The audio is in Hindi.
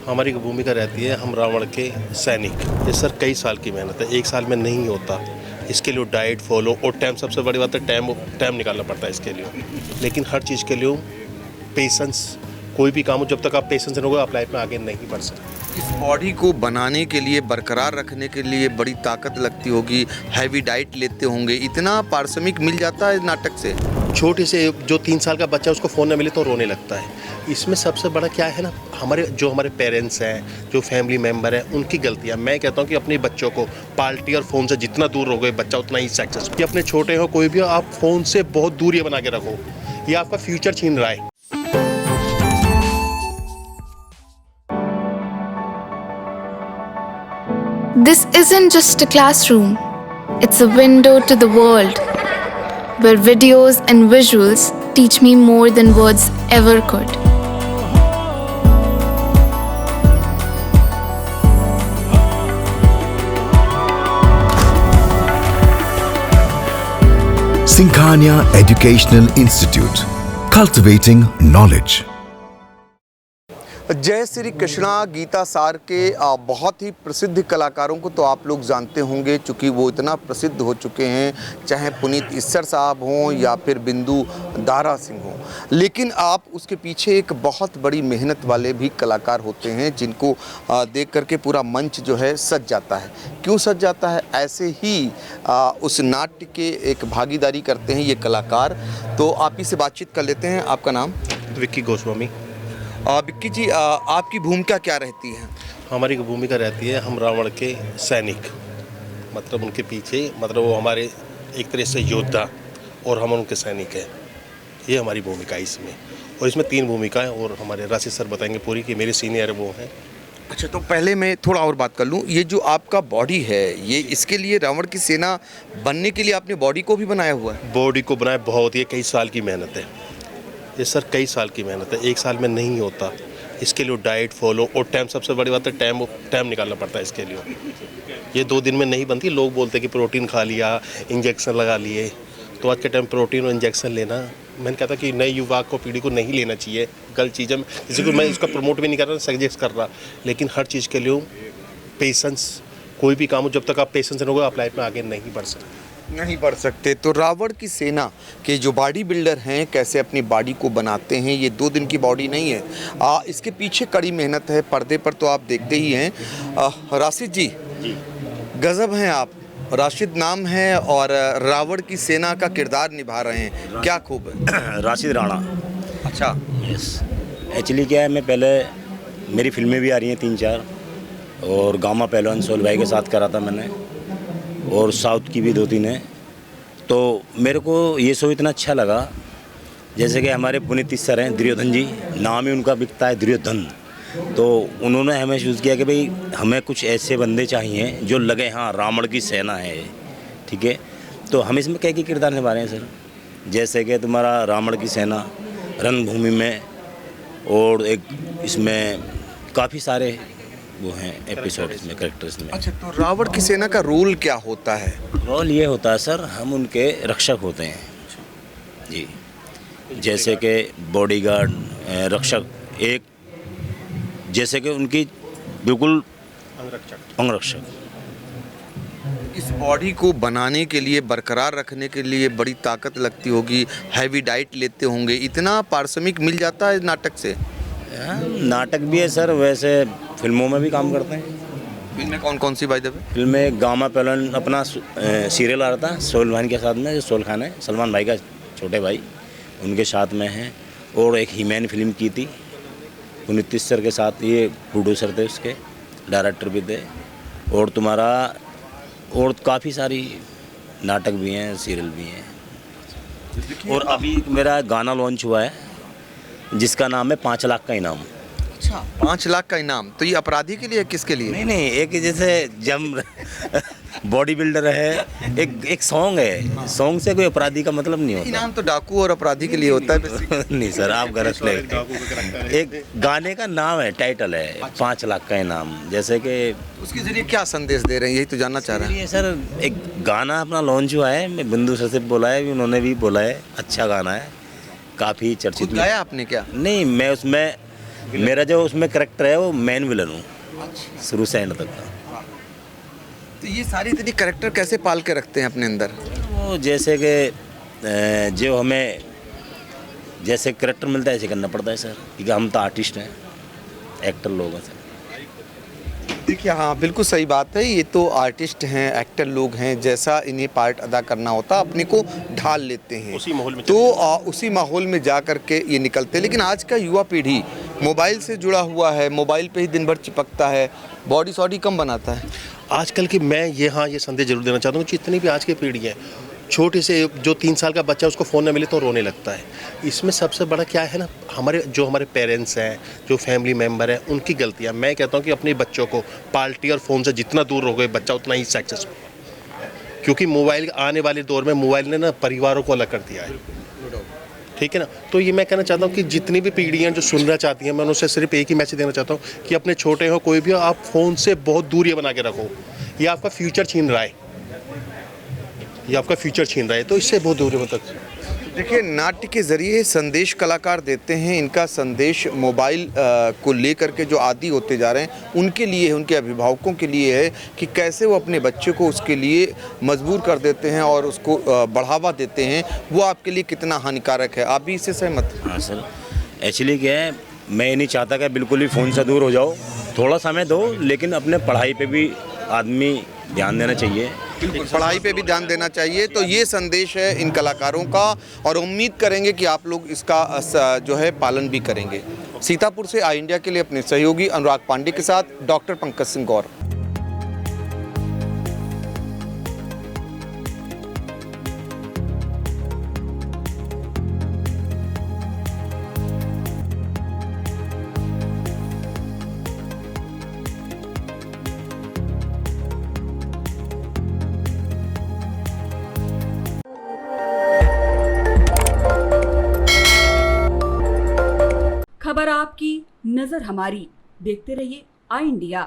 हमारी भूमिका रहती है हम रावण के सैनिक। ये सर कई साल की मेहनत है, एक साल में नहीं होता। इसके लिए डाइट फॉलो और टाइम, सबसे बड़ी बात है टाइम निकालना पड़ता है इसके लिए। लेकिन हर चीज़ के लिए पेशेंस, कोई भी काम हो जब तक आप पेशेंस रहोगे आप लाइफ में आगे नहीं बढ़ सकते। इस बॉडी को बनाने के लिए, बरकरार रखने के लिए बड़ी ताकत लगती होगी, हैवी डाइट लेते होंगे, इतना पारिश्रमिक मिल जाता है नाटक से। छोटे से जो 3 साल का बच्चा उसको फ़ोन न मिले तो रोने लगता है। इसमें सबसे बड़ा क्या है ना, हमारे पेरेंट्स हैं, जो फैमिली मेम्बर हैं, उनकी गलतियाँ। मैं कहता हूँ कि अपने बच्चों को पार्टी और फ़ोन से जितना दूर रहोगे बच्चा उतना ही सक्सेसफुल। कि अपने छोटे हो कोई भी हो, आप फ़ोन से बहुत दूरी बना के रखो, ये आपका फ्यूचर छीन रहा है। This isn't just a classroom, it's a window to the world, where videos and visuals teach me more than words ever could. Singhania Educational Institute, cultivating knowledge. जय श्री कृष्णा। गीता सार के बहुत ही प्रसिद्ध कलाकारों को तो आप लोग जानते होंगे, चूँकि वो इतना प्रसिद्ध हो चुके हैं, चाहे पुनीत इस्सर साहब हों या फिर बिंदु दारा सिंह हों। लेकिन आप उसके पीछे एक बहुत बड़ी मेहनत वाले भी कलाकार होते हैं, जिनको देख करके पूरा मंच जो है सज जाता है। क्यों सज जाता है? ऐसे ही उस नाट्य के एक भागीदारी करते हैं ये कलाकार। तो आप ही से बातचीत कर लेते हैं। आपका नाम? विक्की गोस्वामी। विक्की जी, आपकी भूमिका क्या रहती है? हमारी भूमिका रहती है हम रावण के सैनिक, मतलब उनके पीछे, मतलब वो हमारे एक तरह से योद्धा और हम उनके सैनिक हैं। ये हमारी भूमिका है इसमें। और इसमें 3 भूमिकाएं और हमारे राशिद सर बताएंगे पूरी, कि मेरे सीनियर वो हैं। अच्छा, तो पहले मैं थोड़ा और बात कर लूँ। ये जो आपका बॉडी है, ये इसके लिए रावण की सेना बनने के लिए आपने बॉडी को भी बनाया हुआ है? बॉडी को बनाए बहुत, ये कई साल की मेहनत है। ये सर कई साल की मेहनत है, एक साल में नहीं होता। इसके लिए डाइट फॉलो और टाइम, सबसे बड़ी बात है टाइम निकालना पड़ता है इसके लिए। ये 2 दिन में नहीं बनती। लोग बोलते हैं कि प्रोटीन खा लिया, इंजेक्शन लगा लिए। तो आज के टाइम प्रोटीन और इंजेक्शन लेना, मैंने कहता कि नई युवा को, पीढ़ी को नहीं लेना चाहिए। गलत चीज़ है। किसी को मैं इसका प्रमोट भी नहीं कर रहा, सजेस्ट कर रहा। लेकिन हर चीज़ के लिए पेशेंस, कोई भी काम हो जब तक आप पेशेंस रहोगे आप लाइफ में आगे नहीं बढ़ सकते। तो रावण की सेना के जो बॉडी बिल्डर हैं, कैसे अपनी बॉडी को बनाते हैं, ये 2 दिन की बॉडी नहीं है। इसके पीछे कड़ी मेहनत है। पर्दे पर तो आप देखते ही हैं। राशिद जी, गजब हैं आप। राशिद नाम है और रावण की सेना का किरदार निभा रहे हैं, क्या खूब है। राशिद राणा। अच्छा, यस। एक्चुअली क्या है, मैं पहले, मेरी फिल्में भी आ रही हैं 3-4, और गामा पहलवान सोल भाई के साथ करा था मैंने, और साउथ की भी 2-3 है। तो मेरे को ये शो इतना अच्छा लगा। जैसे कि हमारे पुनीत सर हैं, दुर्योधन जी, नाम ही उनका बिकता है दुर्योधन। तो उन्होंने हमें चूज़ किया कि भाई हमें कुछ ऐसे बंदे चाहिए जो लगे हाँ रावण की सेना है, ठीक है। तो हम इसमें क्या किरदार निभा रहे हैं सर, जैसे कि तुम्हारा रावण की सेना रणभूमि में, और एक इसमें काफ़ी सारे वो हैं एपिसोड इसमें, कैरेक्टर्स में। अच्छा, तो रावण की सेना का रोल क्या होता है? रोल ये होता है सर, हम उनके रक्षक होते हैं जी। जैसे कि बॉडीगार्ड, रक्षक, एक जैसे कि उनकी बिल्कुल अंगरक्षक। इस बॉडी को बनाने के लिए, बरकरार रखने के लिए बड़ी ताकत लगती होगी, हैवी डाइट लेते होंगे, इतना पारिश्रमिक मिल जाता है नाटक से? नाटक भी है सर, वैसे फिल्मों में भी काम करते हैं। फिल्में कौन कौन सी भाई दबे? फिल्में गामा पहलवान, अपना सीरियल आ रहा था सोल भाई के साथ में, जो सोल खान है, सलमान भाई का छोटे भाई, उनके साथ में हैं। और एक हीमैन फिल्म की थी पुनीत सर के साथ, ये प्रोड्यूसर थे, उसके डायरेक्टर भी थे। और तुम्हारा और काफ़ी सारी नाटक भी हैं, सीरियल भी हैं। और अभी मेरा गाना लॉन्च हुआ है जिसका नाम है 5 लाख का इनाम। अच्छा, 5 लाख का इनाम। तो ये अपराधी के लिए, किसके लिए? नहीं, एक जैसे जम बॉडी बिल्डर है, एक सॉन्ग है, सॉन्ग से कोई अपराधी का मतलब नहीं होता। इनाम तो डाकू और अपराधी के लिए होता है। नहीं सर, आप गलत ले। एक गाने का नाम है, टाइटल है 5 लाख का इनाम। जैसे कि उसके जरिए क्या संदेश दे रहे हैं, यही तो जानना चाह रहे हैं। सर, एक गाना अपना लॉन्च हुआ है, मैं बिंदु सर से बोला है, उन्होंने भी बोला है, अच्छा गाना है, काफ़ी चर्चित। गाया आपने क्या? नहीं, मैं उसमें मेरा जो उसमें करेक्टर है वो मेन विलन हूँ, शुरू से एंड तक का। तो ये सारी इतनी करेक्टर कैसे पाल के रखते हैं अपने अंदर? वो जैसे कि जो हमें जैसे करेक्टर मिलता है ऐसे करना पड़ता है सर, क्योंकि हम तो आर्टिस्ट हैं, एक्टर लोग हैं सर। देखिए, हाँ बिल्कुल सही बात है। ये तो आर्टिस्ट हैं, एक्टर लोग हैं, जैसा इन्हें पार्ट अदा करना होता अपने को ढाल लेते हैं, उसी माहौल में तो उसी माहौल में जा कर के ये निकलते हैं। लेकिन आज का युवा पीढ़ी मोबाइल से जुड़ा हुआ है, मोबाइल पे ही दिन भर चिपकता है, बॉडी सॉडी कम बनाता है। आजकल की मैं ये संदेश जरूर देना चाहता हूँ, जितनी भी आज की पीढ़ी है, छोटे से जो 3 साल का बच्चा उसको फ़ोन ना मिले तो रोने लगता है। इसमें सबसे बड़ा क्या है ना, हमारे पेरेंट्स हैं, जो फैमिली मेम्बर हैं, उनकी गलतियाँ। मैं कहता हूँ कि अपने बच्चों को पार्टी और फ़ोन से जितना दूर रहोगे बच्चा उतना ही सक्सेस होगा, क्योंकि मोबाइल आने वाले दौर में मोबाइल ने ना परिवारों को अलग कर दिया है, ठीक है ना। तो ये मैं कहना चाहता हूँ कि जितनी भी पीढ़ियाँ जो सुनना चाहती हैं, मैं उनसे सिर्फ एक ही मैसेज देना चाहता हूँ कि अपने छोटे हो कोई भी हो, आप फ़ोन से बहुत दूरी बना के रखो। ये आपका फ्यूचर छीन रहा है, तो इससे बहुत दूर है। देखिए, नाट्य के ज़रिए संदेश कलाकार देते हैं। इनका संदेश मोबाइल को लेकर के जो आदी होते जा रहे हैं उनके लिए, उनके अभिभावकों के लिए है कि कैसे वो अपने बच्चे को उसके लिए मजबूर कर देते हैं और उसको बढ़ावा देते हैं। वो आपके लिए कितना हानिकारक है, आप भी इससे सहमत? हाँ सर, एक्चुअली क्या है, मैं ये नहीं चाहता कि बिल्कुल ही फ़ोन से दूर हो जाओ, थोड़ा समय दो, लेकिन अपने पढ़ाई पे भी आदमी ध्यान देना चाहिए। पढ़ाई पे भी ध्यान देना चाहिए। तो ये संदेश है इन कलाकारों का, और उम्मीद करेंगे कि आप लोग इसका जो है पालन भी करेंगे। सीतापुर से आई इंडिया के लिए अपने सहयोगी अनुराग पांडे के साथ डॉक्टर पंकज सिंह गौर। खबर आपकी, नजर हमारी। देखते रहिए आई इंडिया।